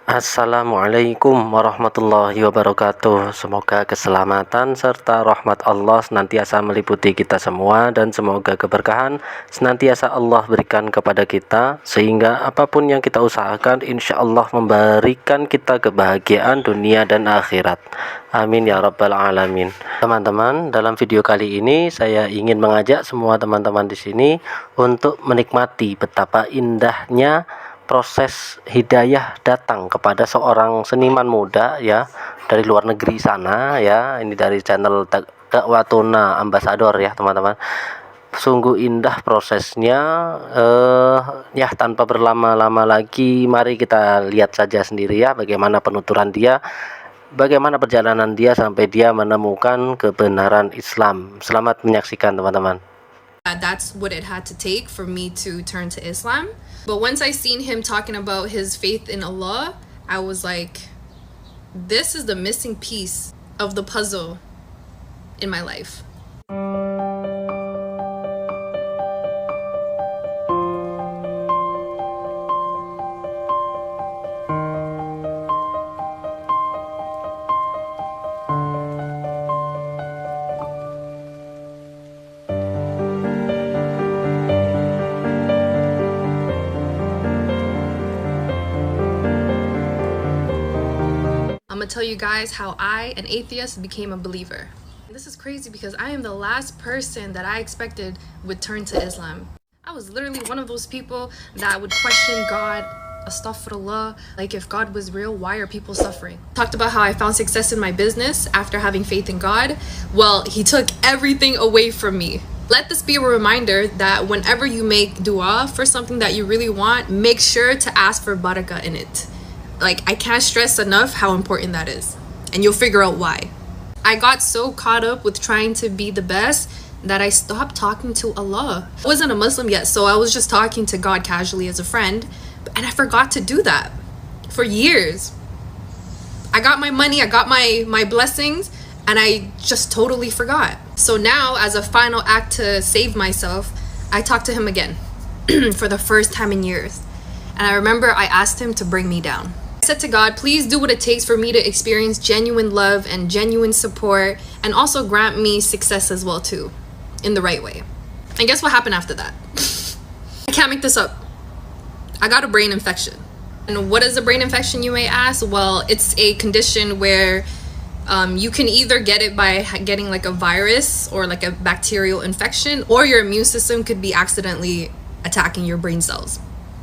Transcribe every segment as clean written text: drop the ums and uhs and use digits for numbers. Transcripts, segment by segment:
Assalamualaikum warahmatullahi wabarakatuh. Semoga keselamatan serta rahmat Allah senantiasa meliputi kita semua, dan semoga keberkahan senantiasa Allah berikan kepada kita, sehingga apapun yang kita usahakan insya Allah memberikan kita kebahagiaan dunia dan akhirat. Amin ya rabbal alamin. Teman-teman, dalam video kali ini saya ingin mengajak semua teman-teman di sini untuk menikmati betapa indahnya proses hidayah datang kepada seorang seniman muda ya, dari luar negeri sana ya. Ini dari channel Dakwatuna Ambassador ya teman-teman. Sungguh indah prosesnya. Ya, tanpa berlama-lama lagi, mari kita lihat saja sendiri ya bagaimana penuturan dia, bagaimana perjalanan dia sampai dia menemukan kebenaran Islam. Selamat menyaksikan teman-teman. That's what it had to take for me to turn to Islam. But once I seen him talking about his faith in Allah, I was like, this is the missing piece of the puzzle in my life. I'm gonna tell you guys how I, an atheist, became a believer. This is crazy because I am the last person that I expected would turn to Islam. I was literally one of those people that would question God. Astaghfirullah, like if God was real, why are people suffering? Talked about how I found success in my business after having faith in God. Well, he took everything away from me. Let this be a reminder that whenever you make dua for something that you really want, make sure to ask for barakah in it. Like, I can't stress enough how important that is, and you'll figure out why. I got so caught up with trying to be the best that I stopped talking to Allah. I wasn't a Muslim yet, so I was just talking to God casually as a friend, and I forgot to do that for years. I got my money, I got my blessings, and I just totally forgot. So now, as a final act to save myself, I talked to him again for the first time in years. And I remember I asked him to bring me down. I said to God, please do what it takes for me to experience genuine love and genuine support, and also grant me success as well too, in the right way. And guess what happened after that? I can't make this up. I got a brain infection. And what is a brain infection, you may ask? Well, it's a condition where you can either get it by getting like a virus or like a bacterial infection, or your immune system could be accidentally attacking your brain cells.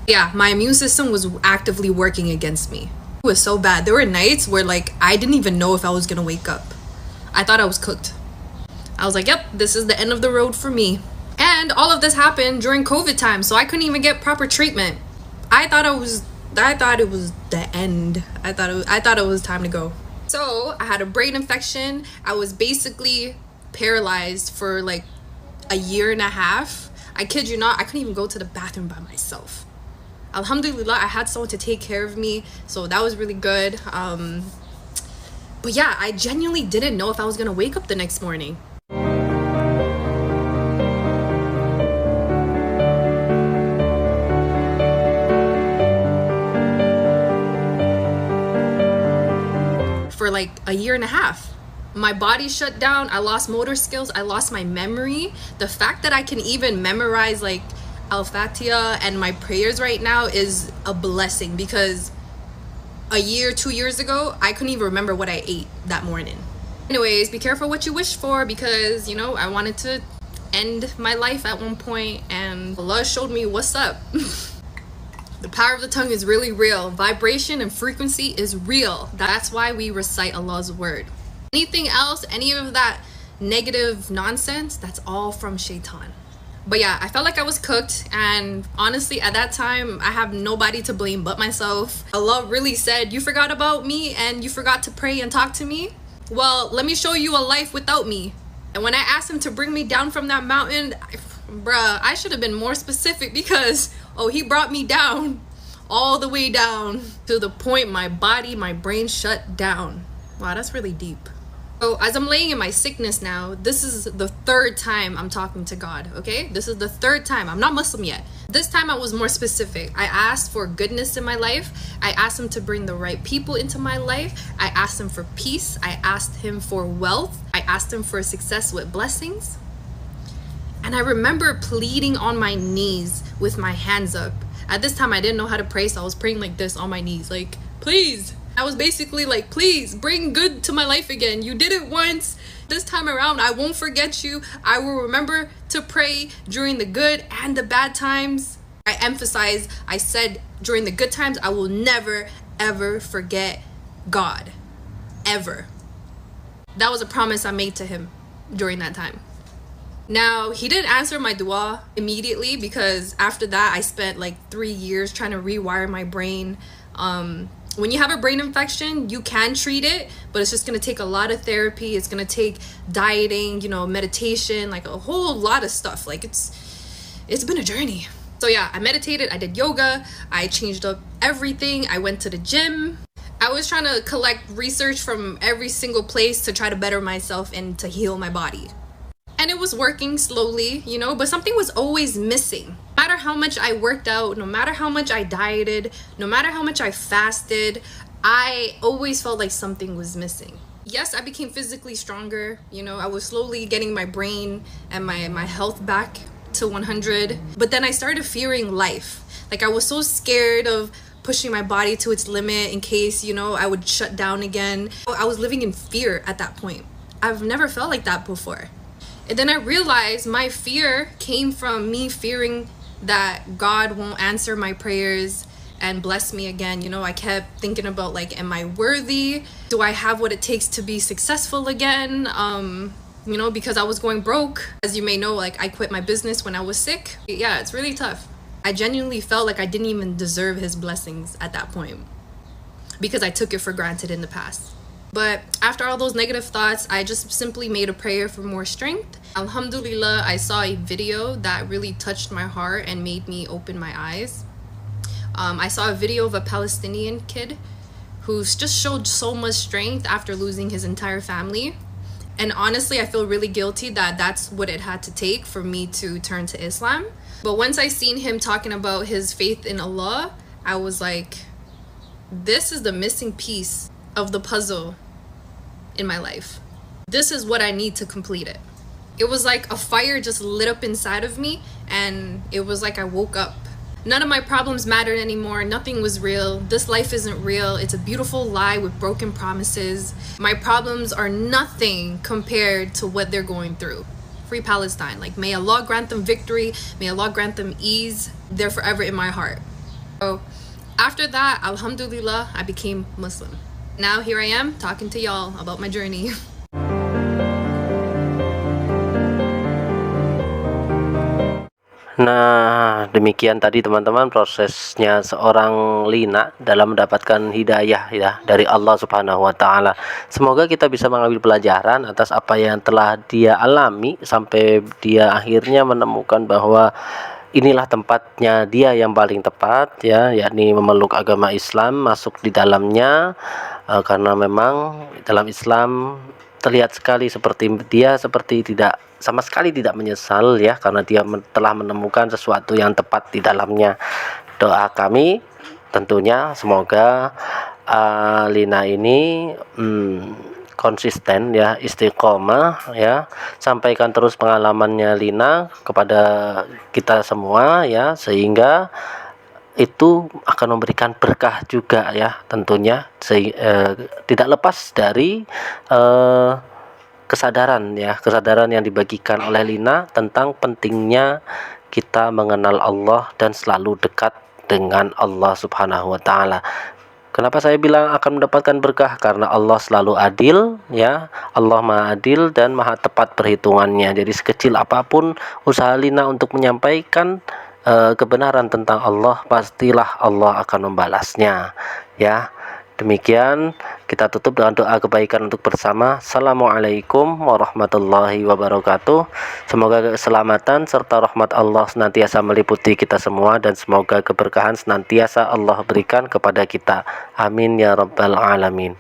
Yeah, my immune system was actively working against me. It was so bad. There were nights where like I didn't even know if I was gonna wake up. I thought I was cooked. I was like, yep, this is the end of the road for me. And all of this happened during COVID time, so I couldn't even get proper treatment. I thought it was the end. I thought it was time to go. So I had a brain infection. I was basically paralyzed for like a year and a half. I kid you not, I couldn't even go to the bathroom by myself. Alhamdulillah, I had someone to take care of me, so that was really good. But yeah, I genuinely didn't know if I was gonna wake up the next morning. For like a year and a half. My body shut down, I lost motor skills, I lost my memory. The fact that I can even memorize like Al-Fatiha and my prayers right now is a blessing, because a year, 2 years ago, I couldn't even remember what I ate that morning. Anyways, be careful what you wish for, because, you know, I wanted to end my life at one point, and Allah showed me what's up. The power of the tongue is really real. Vibration and frequency is real. That's why we recite Allah's word. Anything else, any of that negative nonsense, that's all from shaitan. But yeah, I felt like I was cooked, and honestly at that time I have nobody to blame but myself. Allah really said, you forgot about me and you forgot to pray and talk to me? Well, let me show you a life without me. And when I asked him to bring me down from that mountain, bruh, I should have been more specific, because he brought me down, all the way down to the point my body, my brain shut down. Wow, that's really deep. So as I'm laying in my sickness now, this is the third time I'm talking to God, okay? This is the third time. I'm not Muslim yet. This time I was more specific. I asked for goodness in my life. I asked him to bring the right people into my life. I asked him for peace. I asked him for wealth. I asked him for success with blessings. And I remember pleading on my knees with my hands up. At this time I didn't know how to pray, so I was praying like this on my knees, like, please. I was basically like, please bring good to my life again. You did it once. This time around, I won't forget you. I will remember to pray during the good and the bad times. I said during the good times, I will never, ever forget God. Ever. That was a promise I made to him during that time. Now, he didn't answer my dua immediately, because after that, I spent like 3 years trying to rewire my brain. When you have a brain infection, you can treat it, but it's just going to take a lot of therapy. It's going to take dieting, meditation, like a whole lot of stuff. Like it's been a journey. So yeah, I meditated, I did yoga, I changed up everything. I went to the gym. I was trying to collect research from every single place to try to better myself and to heal my body. And it was working slowly, but something was always missing. No matter how much I worked out, no matter how much I dieted, no matter how much I fasted, I always felt like something was missing. Yes, I became physically stronger. I was slowly getting my brain and my health back to 100. But then I started fearing life. Like, I was so scared of pushing my body to its limit in case, I would shut down again. I was living in fear at that point. I've never felt like that before. And then I realized my fear came from me fearing that God won't answer my prayers and bless me again. I kept thinking about, like, am I worthy? Do I have what it takes to be successful again? Because I was going broke. As you may know, like, I quit my business when I was sick. Yeah, it's really tough. I genuinely felt like I didn't even deserve his blessings at that point, because I took it for granted in the past. But after all those negative thoughts, I just simply made a prayer for more strength. Alhamdulillah, I saw a video that really touched my heart and made me open my eyes. I saw a video of a Palestinian kid who's just showed so much strength after losing his entire family. And honestly, I feel really guilty that that's what it had to take for me to turn to Islam. But once I seen him talking about his faith in Allah, I was like, this is the missing piece of the puzzle in my life. This is what I need to complete it. It was like a fire just lit up inside of me, and it was like I woke up. None of my problems mattered anymore. Nothing was real. This life isn't real. It's a beautiful lie with broken promises. My problems are nothing compared to what they're going through. Free Palestine. Like, may Allah grant them victory. May Allah grant them ease. They're forever in my heart. So after that, alhamdulillah, I became Muslim. Now here I am talking to y'all about my journey. Nah, demikian tadi teman-teman prosesnya seorang Lina dalam mendapatkan hidayah ya dari Allah Subhanahu wa taala. Semoga kita bisa mengambil pelajaran atas apa yang telah dia alami sampai dia akhirnya menemukan bahwa inilah tempatnya dia yang paling tepat ya, yakni memeluk agama Islam, masuk di dalamnya, karena memang dalam Islam terlihat sekali seperti dia tidak sama sekali tidak menyesal ya, karena dia telah menemukan sesuatu yang tepat di dalamnya. Doa kami tentunya semoga Lina ini konsisten ya, istiqomah ya, sampaikan terus pengalamannya Lina kepada kita semua ya, sehingga itu akan memberikan berkah juga ya tentunya, tidak lepas dari kesadaran yang dibagikan oleh Lina tentang pentingnya kita mengenal Allah dan selalu dekat dengan Allah Subhanahu wa taala. Kenapa saya bilang akan mendapatkan berkah? Karena Allah selalu adil ya. Allah Maha adil dan Maha tepat perhitungannya. Jadi sekecil apapun usaha Lina untuk menyampaikan kebenaran tentang Allah, pastilah Allah akan membalasnya ya. Demikian, kita tutup dengan doa kebaikan untuk bersama. Assalamualaikum warahmatullahi wabarakatuh. Semoga keselamatan serta rahmat Allah senantiasa meliputi kita semua, dan semoga keberkahan senantiasa Allah berikan kepada kita. Amin ya rabbal alamin.